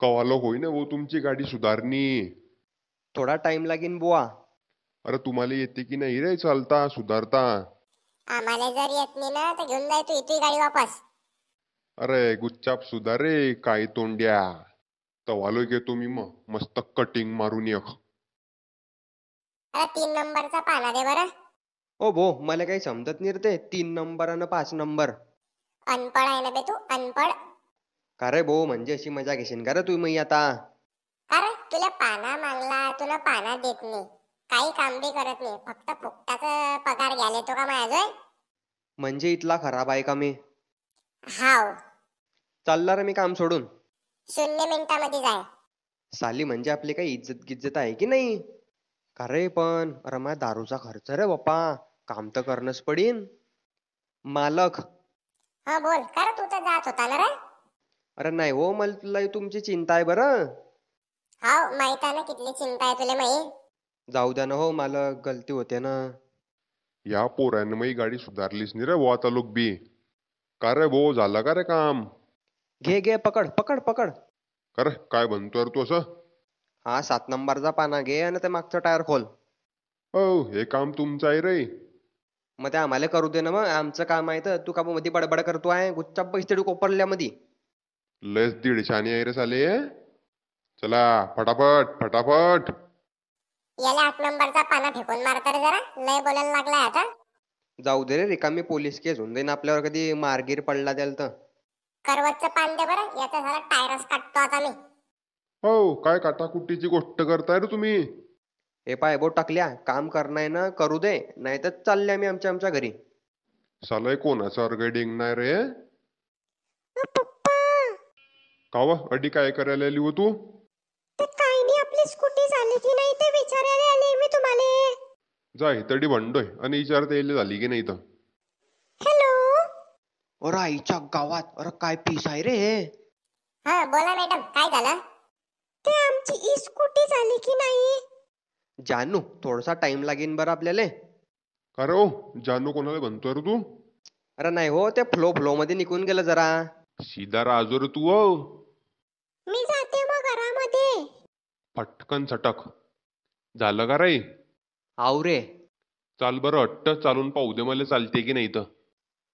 कवालो होई ना वो तुमची गाडी सुधारणी. थोडा टाइम लागेल बुवा. अरे तुम्हाला येते की नाही रे चालता सुधारता? आम्हाला जर येत नाही ना तर घेऊन जाय तू इथे गाडी वापस. अरे गुच्चाप सुधार रे काय तोंड्या. तवालो घेतो मी मस्त कटिंग मारून एक. अरे 3 नंबरचा पाना दे बरं. ओ भो मला काही समजत नाही रे ते 3 नंबर आणि 5 नंबर. अनपढ आहे ना बे तू अनपढ. का रे भो म्हणजे अशी मजा घेशील का रे तुम्ही आता? अरे तुला पाना मागला तुला पाना देत नाही. काही काम बी करत नाही फक्त फुकटाचा पगार घ्यायला तो का माझ्या. म्हणजे इथला खराब आहे का मी? हाव. चालला रे मी काम सोडून. 0 मिनिटामध्ये जाय. साली म्हणजे आपली काही इज्जत गिज्जत आहे की नाही? का रे पण अरे माझ्या दारूचा खर्च रे बाप्पा. काम तर करणंच पडीन. मालक. हा बोल कर तू तर जात होता ना रे. अरे नाही हो मला तुला तुमची चिंता आहे बरं. हाव माहित आहे ना किती चिंता आहे तुला माहित. जाऊ द्या ना हो मालक गलती होते ना. या पोरानं मी गाडी सुधारलीच नाही रे वो आता लोक बी. का रे भो झालं का रे काम? घे घे पकड पकड पकड. का रे काय बनतो रे तू असं? हा 7 नंबरचा पाना घे आणि ते मागचं टायर खोल. हो हे काम तुमचं आहे रे. मग ते आम्हाला करू दे ना मग आमचं काम आहे तर तू का मध्ये बडबड करतो आहे गुच्चा पैसे देऊ कोपरल्यामध्ये. लस दीडशाने आहे रे साले. चला फटाफट फटाफट. याला 8 नंबरचा पाना फेकून मारता रे जरा लय बोलायला लागलाय आता. जाऊ दे रे रिकामी पोलीस केस होऊन जाईन आपल्यावर कधी मारगीर पडला द्याल तर. करवतचं पान दे बरं याचा झाला टायरच काढतो आता मी. हो काय काटाकुट्टीची गोष्ट करताय रे तुम्ही? हे पाय बोट टाकल्या काम करणार ना करू दे नाही तर चालले आम्ही आमच्या आमच्या घरी. सालाय कोणाचं अर्ग डिंगणार रे? पप्पा काव अडी काय करायला आली हो तू? ते काही नाही आपली स्कूटी झाली की नाही ते विचारायला आले मी तुम्हाला. जाय तडी भंडोय आणि विचारता येईल झाली की नाही तर. हॅलो. अरे आईच्या गावात अरे काय पीस आहे रे हे. हा बोला मॅडम काय झालं? ते आमची ई स्कूटी झाली की नाही? जानू थोडासा टाइम लागेल बरं आपल्याला. का रे ओ जानू कोणाला बनतोय रे तू? अरे नाही हो ते फ्लो मध्ये निघून गेलं जरा. सीधा राजो रे तू हो. मी जाते मग घरामध्ये. पटकन सटक. झालं का रे? आव रे. चाल बरं अट्ट चालून पाहू दे मला चालते की नाही तर.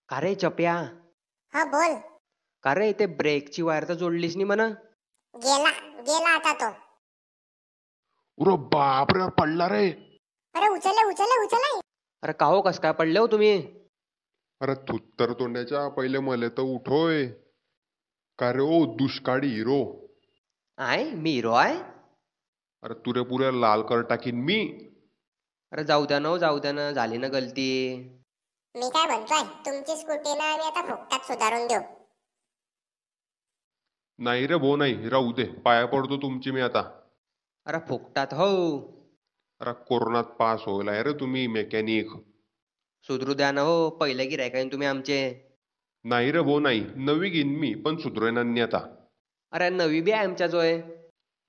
का रे चप्या. हा बोल. का रे ते ब्रेकची वायर तर जोडलीस नाही म्हणा. गेला गेला आता तो. उरे बाप रे पडला रे. अरे उचलले उचलले उचलले. अरे का हो कस काय पडले हो तुम्ही? अरे थुत्तर तोंड्याच्या पहिले मले तर उठोय. का रे ओ दुष्काळी हिरो. आय मी हिरो आहे. अरे तुरे पुऱ्या लाल कर टाकीन मी. अरे जाऊ द्या ना जाऊ द्या ना झाली ना गलती. मी काय म्हणतोय तुमची स्कूटी ना आम्ही आता फुकटात सुधारून देऊ. नाही रे भो नाही राहू दे पाया पडतो तुमची मी आता. अरे फुकटात हो. अरे कोरोनात पास होईल आहे रे तुम्ही मेकॅनिक. सुधरू द्या ना हो पहिले गिऱ्हाईक तुम्ही आमचे. नाही रे भो नाही नवी घेईन मी पण सुधरेनांनी आता. अरे नवी बी आहे आमच्या जोय.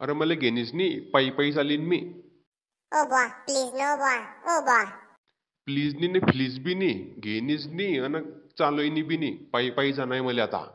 अरे मला घेणीच नाही पायी पायी चालीन मी. ओ बुवा प्लीज नो बुवा ओ बुवा. प्लीज नी फ्लीज बी नाही घेणीच नाही आणि चालोय बी नाही पायी पायी जाणार मला आता.